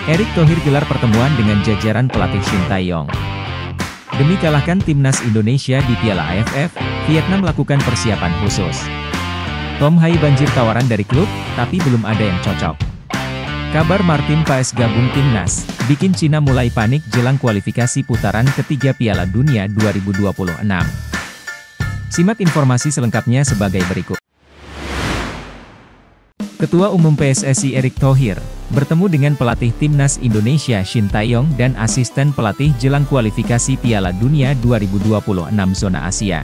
Erick Thohir gelar pertemuan dengan jajaran pelatih Shin Tae-yong. Demi kalahkan timnas Indonesia di Piala AFF, Vietnam melakukan persiapan khusus. Tom Hye banjir tawaran dari klub, tapi belum ada yang cocok. Kabar Martin Paes gabung timnas, bikin Cina mulai panik jelang kualifikasi putaran ketiga Piala Dunia 2026. Simak informasi selengkapnya sebagai berikut. Ketua Umum PSSI Erick Thohir bertemu dengan pelatih timnas Indonesia Shin Tae-yong dan asisten pelatih jelang kualifikasi Piala Dunia 2026 zona Asia.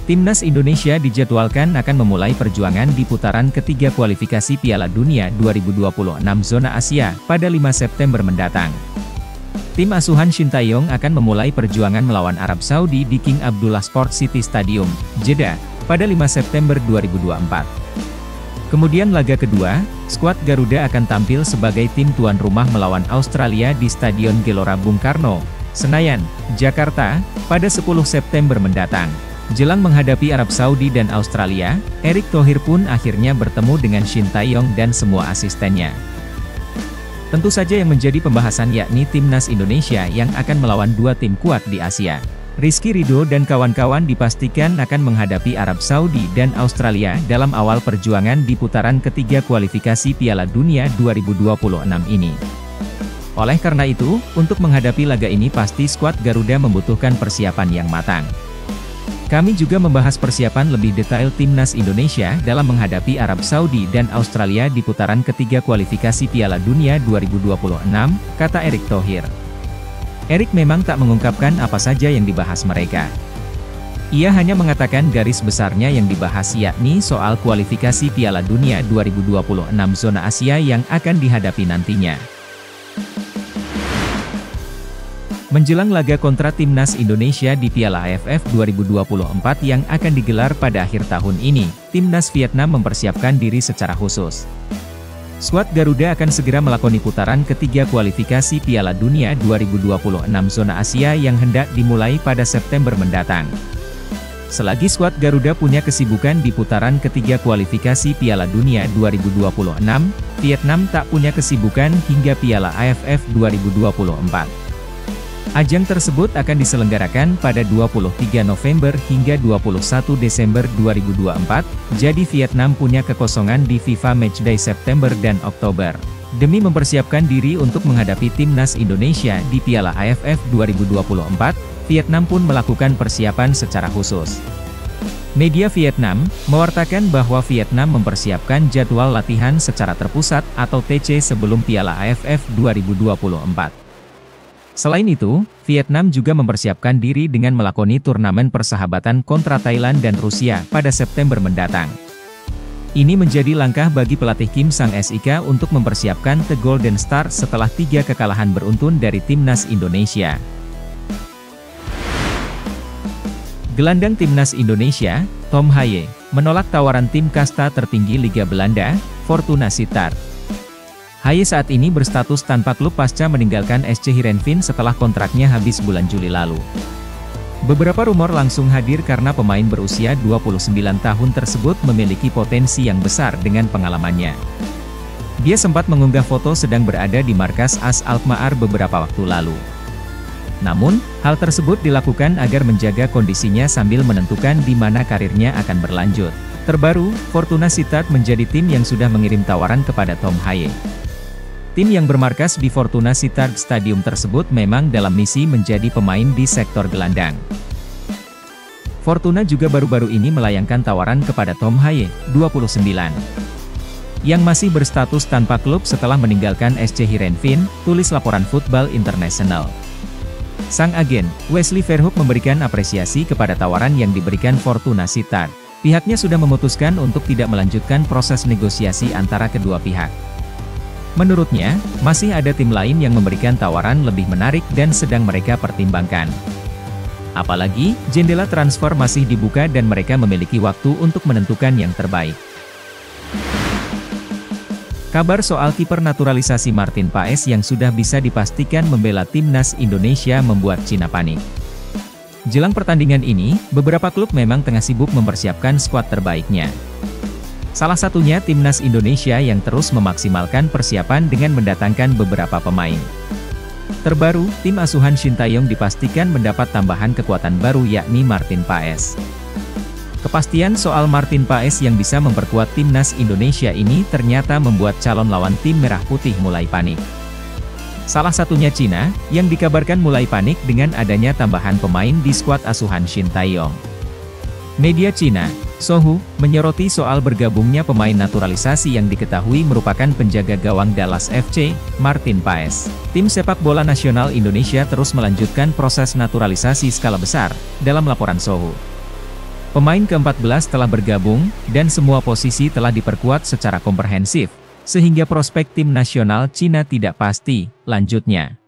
Timnas Indonesia dijadwalkan akan memulai perjuangan di putaran ketiga kualifikasi Piala Dunia 2026 zona Asia pada 5 September mendatang. Tim asuhan Shin Tae-yong akan memulai perjuangan melawan Arab Saudi di King Abdullah Sport City Stadium, Jeddah, pada 5 September 2024. Kemudian laga kedua, skuad Garuda akan tampil sebagai tim tuan rumah melawan Australia di Stadion Gelora Bung Karno, Senayan, Jakarta, pada 10 September mendatang. Jelang menghadapi Arab Saudi dan Australia, Erick Thohir pun akhirnya bertemu dengan Shin Tae-yong dan semua asistennya. Tentu saja yang menjadi pembahasan yakni timnas Indonesia yang akan melawan dua tim kuat di Asia. Rizky Ridho dan kawan-kawan dipastikan akan menghadapi Arab Saudi dan Australia dalam awal perjuangan di putaran ketiga kualifikasi Piala Dunia 2026 ini. Oleh karena itu, untuk menghadapi laga ini pasti skuad Garuda membutuhkan persiapan yang matang. Kami juga membahas persiapan lebih detail timnas Indonesia dalam menghadapi Arab Saudi dan Australia di putaran ketiga kualifikasi Piala Dunia 2026, kata Erick Thohir. Erick memang tak mengungkapkan apa saja yang dibahas mereka. Ia hanya mengatakan garis besarnya yang dibahas yakni soal kualifikasi Piala Dunia 2026 zona Asia yang akan dihadapi nantinya. Menjelang laga kontra timnas Indonesia di Piala AFF 2024 yang akan digelar pada akhir tahun ini, timnas Vietnam mempersiapkan diri secara khusus. Skuad Garuda akan segera melakoni putaran ketiga kualifikasi Piala Dunia 2026 zona Asia yang hendak dimulai pada September mendatang. Selagi skuad Garuda punya kesibukan di putaran ketiga kualifikasi Piala Dunia 2026, Vietnam tak punya kesibukan hingga Piala AFF 2024. Ajang tersebut akan diselenggarakan pada 23 November hingga 21 Desember 2024, jadi Vietnam punya kekosongan di FIFA Matchday September dan Oktober. Demi mempersiapkan diri untuk menghadapi timnas Indonesia di Piala AFF 2024, Vietnam pun melakukan persiapan secara khusus. Media Vietnam mewartakan bahwa Vietnam mempersiapkan jadwal latihan secara terpusat atau TC sebelum Piala AFF 2024. Selain itu, Vietnam juga mempersiapkan diri dengan melakoni turnamen persahabatan kontra Thailand dan Rusia pada September mendatang. Ini menjadi langkah bagi pelatih Kim Sang-sik untuk mempersiapkan The Golden Star setelah 3 kekalahan beruntun dari timnas Indonesia. Gelandang timnas Indonesia, Tom Hye, menolak tawaran tim kasta tertinggi Liga Belanda, Fortuna Sittard. Hye saat ini berstatus tanpa klub pasca meninggalkan SC Heerenveen setelah kontraknya habis bulan Juli lalu. Beberapa rumor langsung hadir karena pemain berusia 29 tahun tersebut memiliki potensi yang besar dengan pengalamannya. Dia sempat mengunggah foto sedang berada di markas AS Alkmaar beberapa waktu lalu. Namun, hal tersebut dilakukan agar menjaga kondisinya sambil menentukan di mana karirnya akan berlanjut. Terbaru, Fortuna Sittard menjadi tim yang sudah mengirim tawaran kepada Tom Hye. Tim yang bermarkas di Fortuna Sittard Stadium tersebut memang dalam misi menjadi pemain di sektor gelandang. Fortuna juga baru-baru ini melayangkan tawaran kepada Tom Hye, 29, yang masih berstatus tanpa klub setelah meninggalkan SC Heerenveen, tulis laporan Football International. Sang agen, Wesley Verhoek memberikan apresiasi kepada tawaran yang diberikan Fortuna Sittard. Pihaknya sudah memutuskan untuk tidak melanjutkan proses negosiasi antara kedua pihak. Menurutnya, masih ada tim lain yang memberikan tawaran lebih menarik dan sedang mereka pertimbangkan. Apalagi, jendela transfer masih dibuka dan mereka memiliki waktu untuk menentukan yang terbaik. Kabar soal kiper naturalisasi Martin Paes yang sudah bisa dipastikan membela timnas Indonesia membuat Cina panik. Jelang pertandingan ini, beberapa klub memang tengah sibuk mempersiapkan skuad terbaiknya. Salah satunya timnas Indonesia yang terus memaksimalkan persiapan dengan mendatangkan beberapa pemain terbaru. Tim asuhan Shin Tae-yong dipastikan mendapat tambahan kekuatan baru yakni Martin Paes. Kepastian soal Martin Paes yang bisa memperkuat timnas Indonesia ini ternyata membuat calon lawan tim Merah Putih mulai panik. Salah satunya Cina, yang dikabarkan mulai panik dengan adanya tambahan pemain di skuad asuhan Shin Tae-yong. Media Cina, Sohu, menyoroti soal bergabungnya pemain naturalisasi yang diketahui merupakan penjaga gawang Dallas FC, Martin Paes. Tim sepak bola nasional Indonesia terus melanjutkan proses naturalisasi skala besar, dalam laporan Sohu. Pemain ke-14 telah bergabung, dan semua posisi telah diperkuat secara komprehensif, sehingga prospek tim nasional Cina tidak pasti, lanjutnya.